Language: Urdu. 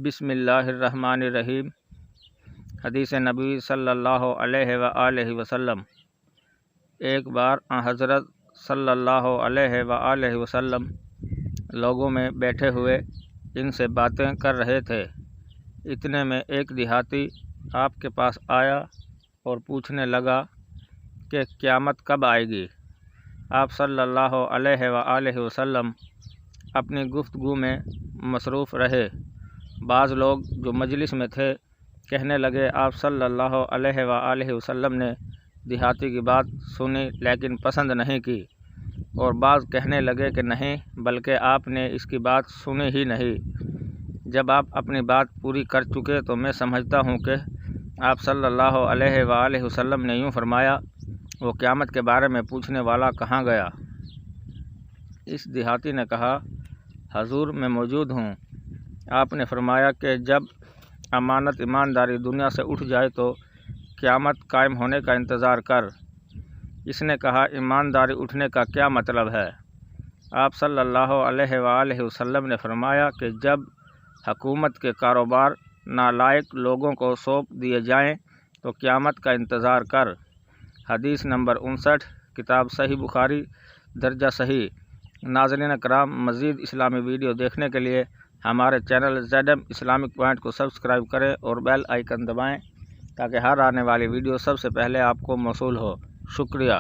بسم اللہ الرحمن الرحیم۔ حدیث نبی صلی اللہ علیہ وآلہ وسلم۔ ایک بار حضرت صلی اللہ علیہ وآلہ وسلم لوگوں میں بیٹھے ہوئے ان سے باتیں کر رہے تھے۔ اتنے میں ایک دیہاتی آپ کے پاس آیا اور پوچھنے لگا کہ قیامت کب آئے گی؟ آپ صلی اللہ علیہ وآلہ وسلم اپنی گفتگو میں مصروف رہے۔ بعض لوگ جو مجلس میں تھے کہنے لگے آپ صلی اللہ علیہ وآلہ وسلم نے دیہاتی کی بات سنی لیکن پسند نہیں کی، اور بعض کہنے لگے کہ نہیں بلکہ آپ نے اس کی بات سنی ہی نہیں۔ جب آپ اپنی بات پوری کر چکے تو میں سمجھتا ہوں کہ آپ صلی اللہ علیہ وآلہ وسلم نے یوں فرمایا، وہ قیامت کے بارے میں پوچھنے والا کہاں گیا؟ اس دیہاتی نے کہا، حضور میں موجود ہوں۔ آپ نے فرمایا کہ جب امانت ایمانداری دنیا سے اٹھ جائے تو قیامت قائم ہونے کا انتظار کر۔ اس نے کہا، ایمانداری اٹھنے کا کیا مطلب ہے؟ آپ صلی اللہ علیہ وآلہ وسلم نے فرمایا کہ جب حکومت کے کاروبار نالائق لوگوں کو سونپ دیے جائیں تو قیامت کا انتظار کر۔ حدیث نمبر 59، کتاب صحیح بخاری، درجہ صحیح۔ ناظرین کرام، مزید اسلامی ویڈیو دیکھنے کے لیے ہمارے چینل ZM اسلامک پوائنٹ کو سبسکرائب کریں اور بیل آئیکن دبائیں تاکہ ہر آنے والی ویڈیو سب سے پہلے آپ کو موصول ہو۔ شکریہ۔